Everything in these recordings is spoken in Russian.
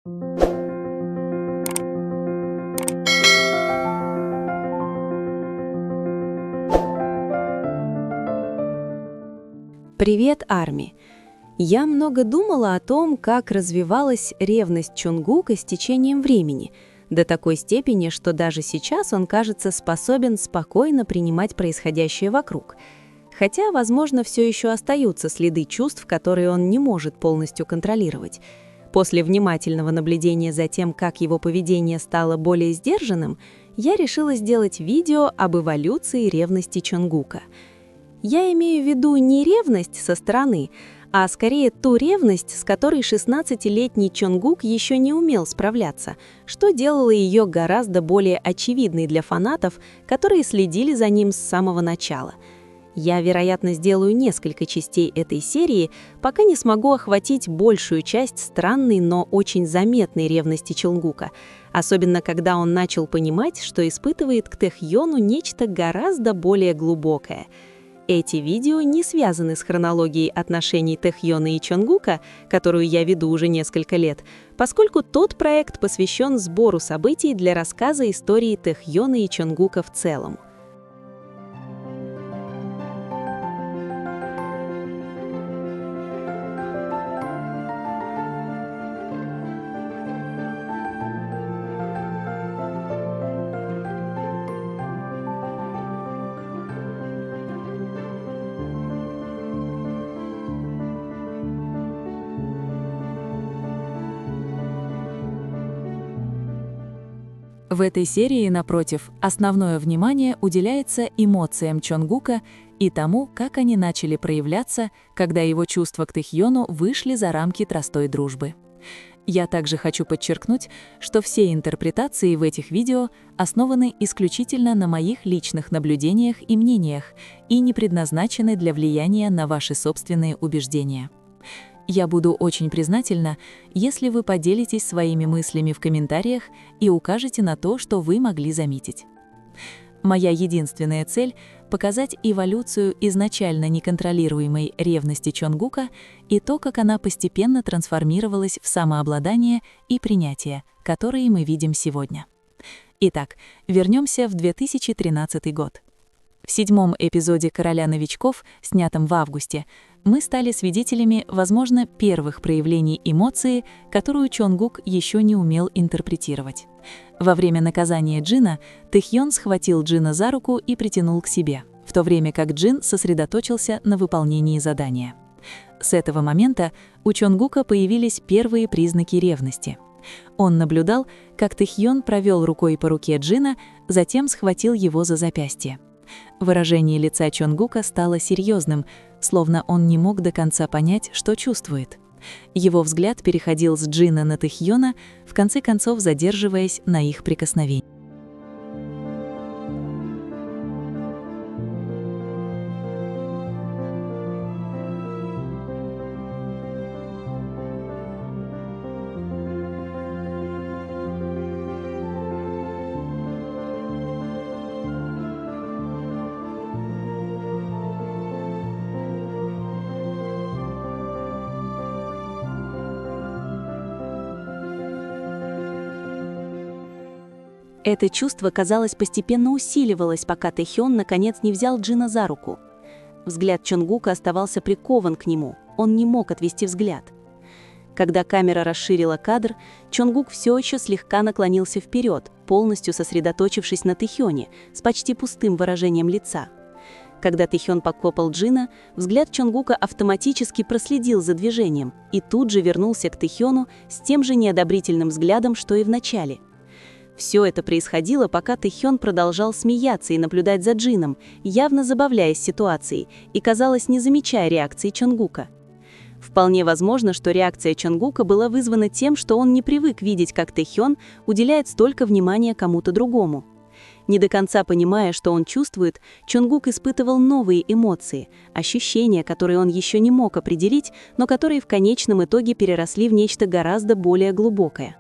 Привет, Арми! Я много думала о том, как развивалась ревность Чонгука с течением времени, до такой степени, что даже сейчас он кажется способен спокойно принимать происходящее вокруг. Хотя, возможно, все еще остаются следы чувств, которые он не может полностью контролировать. После внимательного наблюдения за тем, как его поведение стало более сдержанным, я решила сделать видео об эволюции ревности Чонгука. Я имею в виду не ревность со стороны, а скорее ту ревность, с которой 16-летний Чонгук еще не умел справляться, что делало ее гораздо более очевидной для фанатов, которые следили за ним с самого начала. Я, вероятно, сделаю несколько частей этой серии, пока не смогу охватить большую часть странной, но очень заметной ревности Чонгука, особенно когда он начал понимать, что испытывает к Тэхёну нечто гораздо более глубокое. Эти видео не связаны с хронологией отношений Тэхёна и Чонгука, которую я веду уже несколько лет, поскольку тот проект посвящен сбору событий для рассказа истории Тэхёна и Чонгука в целом. В этой серии, напротив, основное внимание уделяется эмоциям Чонгука и тому, как они начали проявляться, когда его чувства к Тэхёну вышли за рамки простой дружбы. Я также хочу подчеркнуть, что все интерпретации в этих видео основаны исключительно на моих личных наблюдениях и мнениях и не предназначены для влияния на ваши собственные убеждения. Я буду очень признательна, если вы поделитесь своими мыслями в комментариях и укажете на то, что вы могли заметить. Моя единственная цель – показать эволюцию изначально неконтролируемой ревности Чонгука и то, как она постепенно трансформировалась в самообладание и принятие, которые мы видим сегодня. Итак, вернемся в 2013 год. В 7-м эпизоде «Короля новичков», снятом в августе, мы стали свидетелями, возможно, первых проявлений эмоции, которую Чонгук еще не умел интерпретировать. Во время наказания Джина Тэхён схватил Джина за руку и притянул к себе, в то время как Джин сосредоточился на выполнении задания. С этого момента у Чонгука появились первые признаки ревности. Он наблюдал, как Тэхён провел рукой по руке Джина, затем схватил его за запястье. Выражение лица Чонгука стало серьезным, словно он не мог до конца понять, что чувствует. Его взгляд переходил с Джина на Тэхёна, в конце концов задерживаясь на их прикосновении. Это чувство, казалось, постепенно усиливалось, пока Тэхён наконец не взял Джина за руку. Взгляд Чонгука оставался прикован к нему, он не мог отвести взгляд. Когда камера расширила кадр, Чонгук все еще слегка наклонился вперед, полностью сосредоточившись на Тэхёне, с почти пустым выражением лица. Когда Тэхён похлопал Джина, взгляд Чонгука автоматически проследил за движением и тут же вернулся к Тэхёну с тем же неодобрительным взглядом, что и в начале. Все это происходило, пока Тэхён продолжал смеяться и наблюдать за Джином, явно забавляясь ситуацией и, казалось, не замечая реакции Чонгука. Вполне возможно, что реакция Чонгука была вызвана тем, что он не привык видеть, как Тэхён уделяет столько внимания кому-то другому. Не до конца понимая, что он чувствует, Чонгук испытывал новые эмоции, ощущения, которые он еще не мог определить, но которые в конечном итоге переросли в нечто гораздо более глубокое.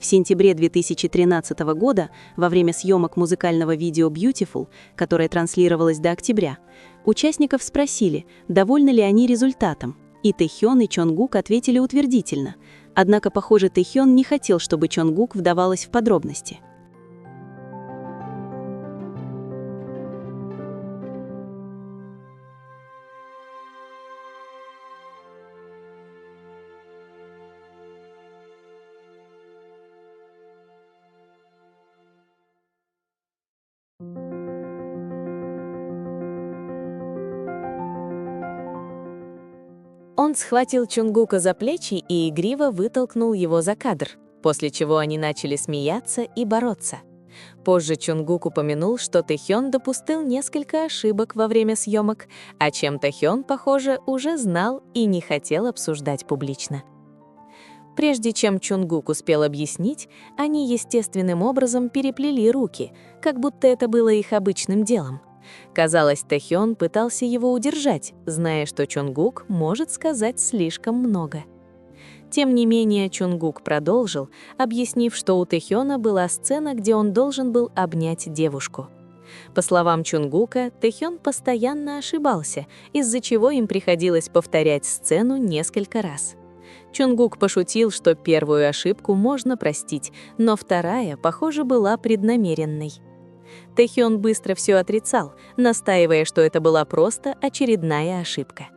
В сентябре 2013 года, во время съемок музыкального видео «Beautiful», которое транслировалось до октября, участников спросили, довольны ли они результатом, и Тэхён и Чонгук ответили утвердительно. Однако, похоже, Тэхён не хотел, чтобы Чонгук вдавалась в подробности. Он схватил Чонгука за плечи и игриво вытолкнул его за кадр, после чего они начали смеяться и бороться. Позже Чонгук упомянул, что Тэхён допустил несколько ошибок во время съемок, о чем Тэхён, похоже, уже знал и не хотел обсуждать публично. Прежде чем Чонгук успел объяснить, они естественным образом переплели руки, как будто это было их обычным делом. Казалось, Тэхён пытался его удержать, зная, что Чонгук может сказать слишком много. Тем не менее, Чонгук продолжил, объяснив, что у Тэхёна была сцена, где он должен был обнять девушку. По словам Чонгука, Тэхён постоянно ошибался, из-за чего им приходилось повторять сцену несколько раз. Чонгук пошутил, что первую ошибку можно простить, но вторая, похоже, была преднамеренной. Тэхён быстро все отрицал, настаивая, что это была просто очередная ошибка.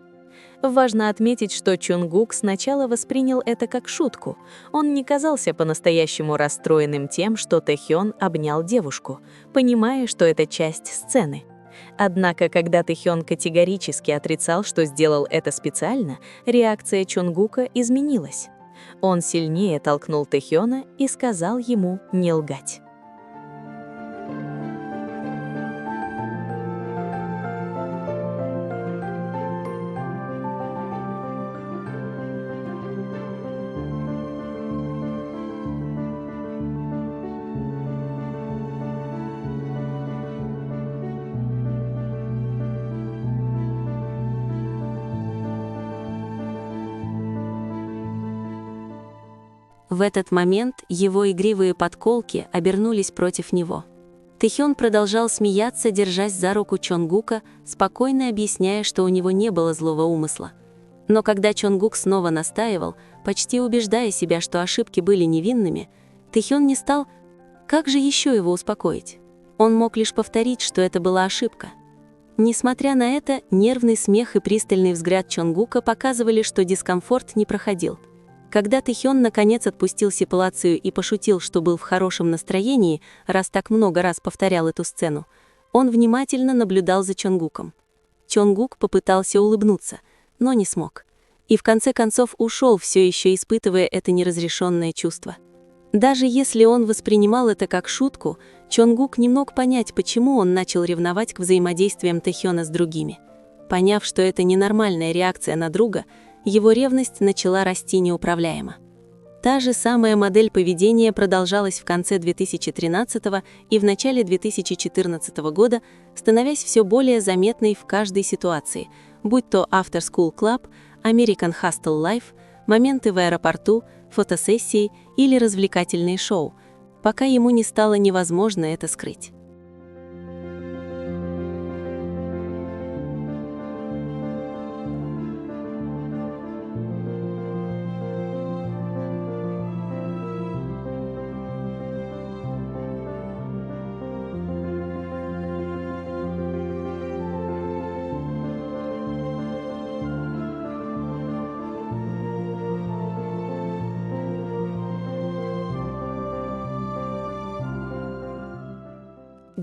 Важно отметить, что Чонгук сначала воспринял это как шутку. Он не казался по-настоящему расстроенным тем, что Тэхён обнял девушку, понимая, что это часть сцены. Однако, когда Тэхён категорически отрицал, что сделал это специально, реакция Чонгука изменилась. Он сильнее толкнул Тэхёна и сказал ему не лгать. В этот момент его игривые подколки обернулись против него. Тэхён продолжал смеяться, держась за руку Чонгука, спокойно объясняя, что у него не было злого умысла. Но когда Чонгук снова настаивал, почти убеждая себя, что ошибки были невинными, Тэхён не стал... Как же еще его успокоить? Он мог лишь повторить, что это была ошибка. Несмотря на это, нервный смех и пристальный взгляд Чонгука показывали, что дискомфорт не проходил. Когда Тэхён наконец отпустил ситуацию и пошутил, что был в хорошем настроении, раз так много раз повторял эту сцену, он внимательно наблюдал за Чонгуком. Чонгук попытался улыбнуться, но не смог. И в конце концов ушел, все еще испытывая это неразрешенное чувство. Даже если он воспринимал это как шутку, Чонгук не мог понять, почему он начал ревновать к взаимодействиям Тэхёна с другими. Поняв, что это ненормальная реакция на друга, его ревность начала расти неуправляемо. Та же самая модель поведения продолжалась в конце 2013 и в начале 2014 года, становясь все более заметной в каждой ситуации, будь то After School Club, American Hustle Life, моменты в аэропорту, фотосессии или развлекательные шоу, пока ему не стало невозможно это скрыть.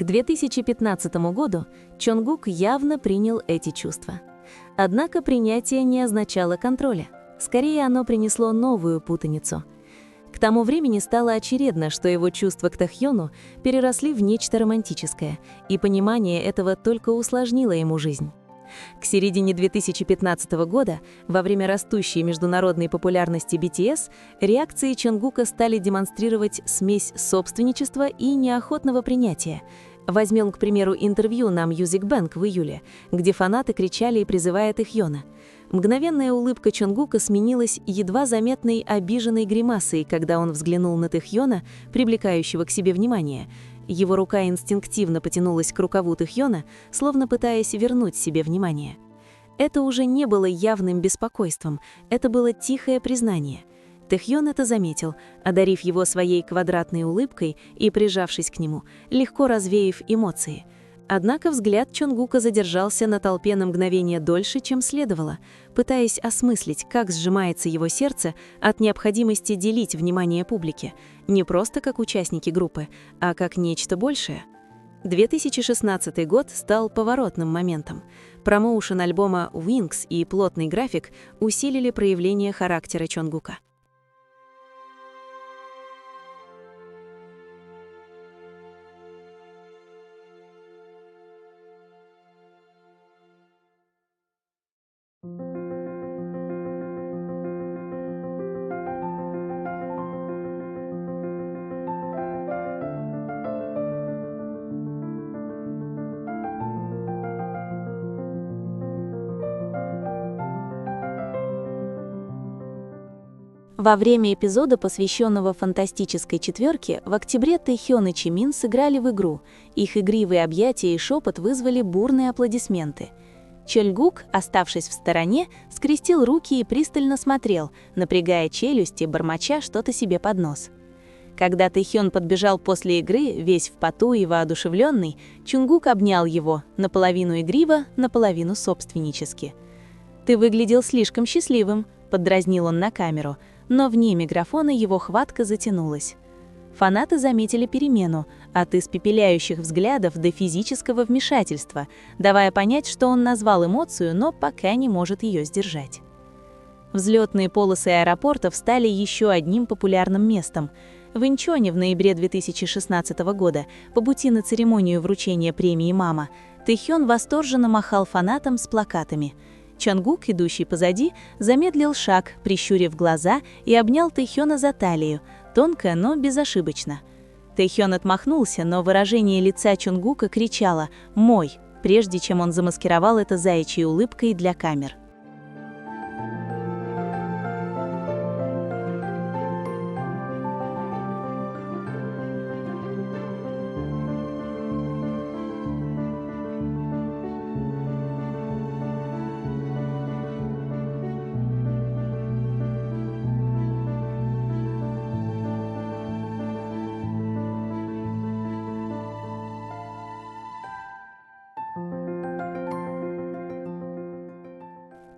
К 2015 году Чонгук явно принял эти чувства. Однако принятие не означало контроля. Скорее, оно принесло новую путаницу. К тому времени стало очевидно, что его чувства к Тэхёну переросли в нечто романтическое, и понимание этого только усложнило ему жизнь. К середине 2015 года, во время растущей международной популярности BTS, реакции Чонгука стали демонстрировать смесь собственничества и неохотного принятия. Возьмем, к примеру, интервью на Music Bank в июле, где фанаты кричали и призывая Тэхёна. Мгновенная улыбка Чонгука сменилась едва заметной обиженной гримасой, когда он взглянул на Тэхёна, привлекающего к себе внимание. Его рука инстинктивно потянулась к рукаву Тэхёна, словно пытаясь вернуть себе внимание. Это уже не было явным беспокойством, это было тихое признание. Тэхён это заметил, одарив его своей квадратной улыбкой и прижавшись к нему, легко развеяв эмоции. Однако взгляд Чонгука задержался на толпе на мгновение дольше, чем следовало, пытаясь осмыслить, как сжимается его сердце от необходимости делить внимание публики, не просто как участники группы, а как нечто большее. 2016 год стал поворотным моментом. Промоушен альбома Wings и плотный график усилили проявление характера Чонгука. Во время эпизода, посвященного «Фантастической четверке», в октябре Тэхён и Чимин сыграли в игру. Их игривые объятия и шепот вызвали бурные аплодисменты. Чонгук, оставшись в стороне, скрестил руки и пристально смотрел, напрягая челюсти, бормоча что-то себе под нос. Когда Тэхён подбежал после игры, весь в поту и воодушевленный, Чонгук обнял его, наполовину игриво, наполовину собственнически. «Ты выглядел слишком счастливым», — поддразнил он на камеру, но вне микрофона его хватка затянулась. Фанаты заметили перемену от испепеляющих взглядов до физического вмешательства, давая понять, что он назвал эмоцию, но пока не может ее сдержать. Взлетные полосы аэропортов стали еще одним популярным местом. В Инчоне в ноябре 2016 года, по пути на церемонию вручения премии «Мама», Тэхён восторженно махал фанатам с плакатами. Чонгук, идущий позади, замедлил шаг, прищурив глаза, и обнял Тэхёна за талию, тонко, но безошибочно. Тэхён отмахнулся, но выражение лица Чонгука кричало «Мой», прежде чем он замаскировал это заячьей улыбкой для камер.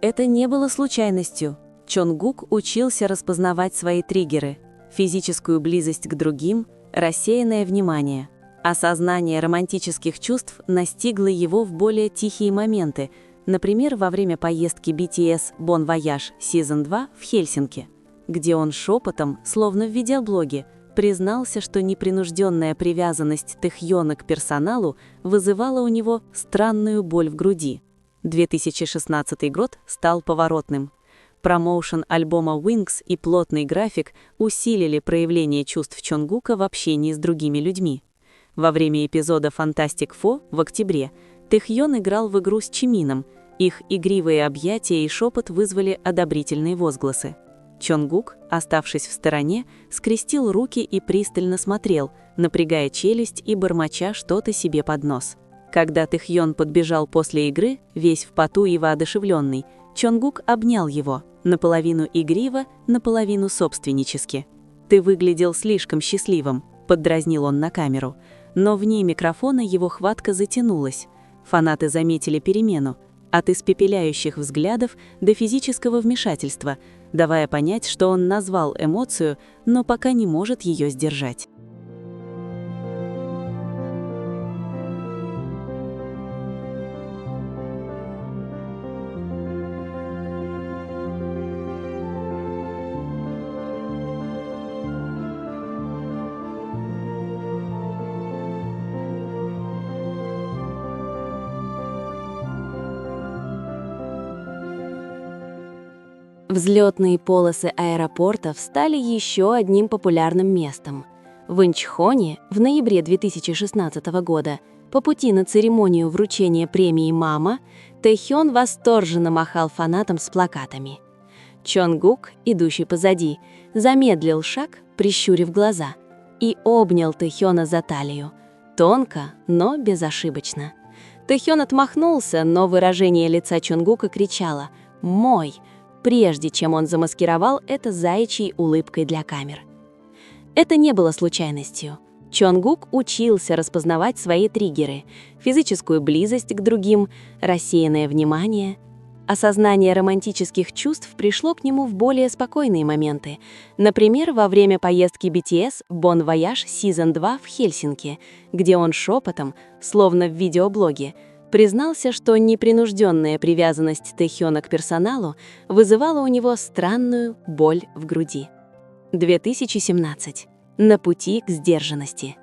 Это не было случайностью. Чонгук учился распознавать свои триггеры, физическую близость к другим, рассеянное внимание. Осознание романтических чувств настигло его в более тихие моменты, например, во время поездки BTS Bon Voyage Season 2 в Хельсинки, где он шепотом, словно в видеоблоге, признался, что непринужденная привязанность Тэхёна к персоналу вызывала у него странную боль в груди. 2016 год стал поворотным. Промоушен альбома Wings и плотный график усилили проявление чувств Чонгука в общении с другими людьми. Во время эпизода Fantastic Four в октябре Тэхён играл в игру с Чимином. Их игривые объятия и шепот вызвали одобрительные возгласы. Чонгук, оставшись в стороне, скрестил руки и пристально смотрел, напрягая челюсть и бормоча что-то себе под нос. Когда Тэхён подбежал после игры, весь в поту и воодушевленный, Чонгук обнял его, наполовину игриво, наполовину собственнически. «Ты выглядел слишком счастливым», — поддразнил он на камеру. Но вне микрофона его хватка затянулась. Фанаты заметили перемену от испепеляющих взглядов до физического вмешательства, давая понять, что он назвал эмоцию, но пока не может ее сдержать. Взлетные полосы аэропортов стали еще одним популярным местом. В Инчхоне в ноябре 2016 года, по пути на церемонию вручения премии «Мама», Тэхён восторженно махал фанатам с плакатами. Чонгук, идущий позади, замедлил шаг, прищурив глаза, и обнял Тэхёна за талию, тонко, но безошибочно. Тэхён отмахнулся, но выражение лица Чонгука кричало «Мой», прежде чем он замаскировал это заячьей улыбкой для камер. Это не было случайностью. Чонгук учился распознавать свои триггеры: физическую близость к другим, рассеянное внимание. Осознание романтических чувств пришло к нему в более спокойные моменты. Например, во время поездки BTS Bon Voyage Season 2 в Хельсинки, где он шепотом, словно в видеоблоге, признался, что непринужденная привязанность Тэхёна к персоналу вызывала у него странную боль в груди. 2017. На пути к сдержанности.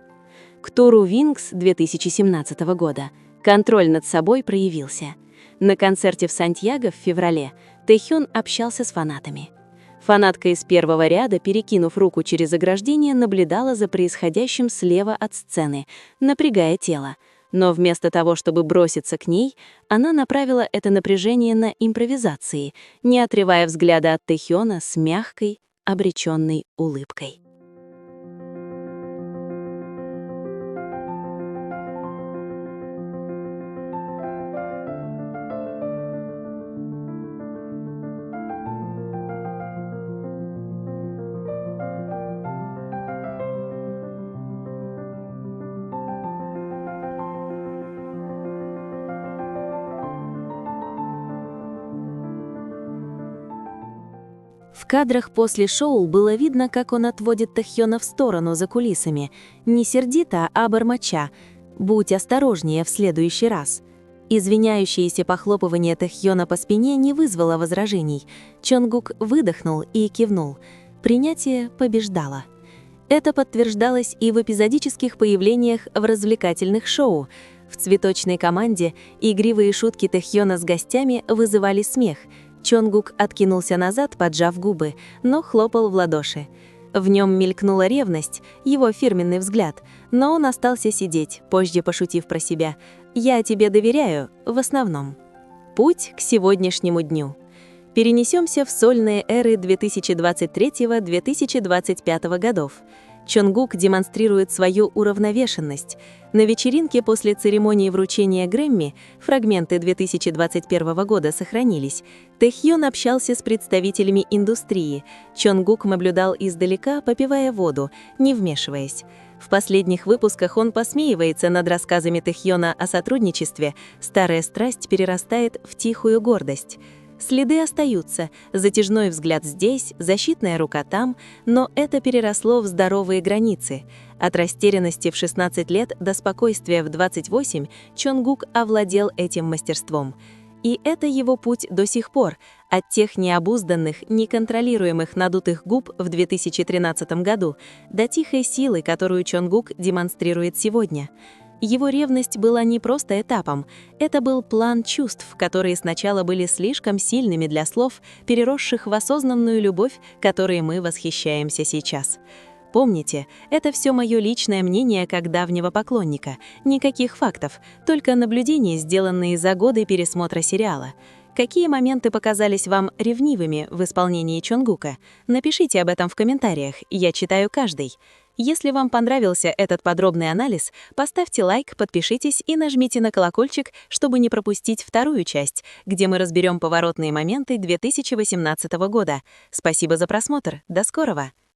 К туру Wings 2017 года контроль над собой проявился. На концерте в Сантьяго в феврале Тэхён общался с фанатами. Фанатка из первого ряда, перекинув руку через ограждение, наблюдала за происходящим слева от сцены, напрягая тело. Но вместо того, чтобы броситься к ней, она направила это напряжение на импровизации, не отрывая взгляда от Тэхёна с мягкой, обреченной улыбкой. В кадрах после шоу было видно, как он отводит Тэхёна в сторону за кулисами, не сердито, а бормоча: «Будь осторожнее в следующий раз». Извиняющееся похлопывание Тэхёна по спине не вызвало возражений. Чонгук выдохнул и кивнул. Принятие побеждало. Это подтверждалось и в эпизодических появлениях в развлекательных шоу. В «Цветочной команде» игривые шутки Тэхёна с гостями вызывали смех. Чонгук откинулся назад, поджав губы, но хлопал в ладоши. В нем мелькнула ревность, его фирменный взгляд, но он остался сидеть, позже пошутив про себя: «Я тебе доверяю, в основном». Путь к сегодняшнему дню. Перенесемся в сольные эры 2023-2025 годов. Чонгук демонстрирует свою уравновешенность. На вечеринке после церемонии вручения Грэмми, фрагменты 2021 года сохранились, Тэхён общался с представителями индустрии. Чонгук наблюдал издалека, попивая воду, не вмешиваясь. В последних выпусках он посмеивается над рассказами Тэхёна о сотрудничестве, старая страсть перерастает в тихую гордость. Следы остаются, затяжной взгляд здесь, защитная рука там, но это переросло в здоровые границы. От растерянности в 16 лет до спокойствия в 28 Чонгук овладел этим мастерством. И это его путь до сих пор, от тех необузданных, неконтролируемых надутых губ в 2013 году до тихой силы, которую Чонгук демонстрирует сегодня. Его ревность была не просто этапом, это был план чувств, которые сначала были слишком сильными для слов, переросших в осознанную любовь, которой мы восхищаемся сейчас. Помните, это все мое личное мнение как давнего поклонника, никаких фактов, только наблюдения, сделанные за годы пересмотра сериала. Какие моменты показались вам ревнивыми в исполнении Чонгука? Напишите об этом в комментариях, я читаю каждый. Если вам понравился этот подробный анализ, поставьте лайк, подпишитесь и нажмите на колокольчик, чтобы не пропустить вторую часть, где мы разберем поворотные моменты 2018 года. Спасибо за просмотр, до скорого!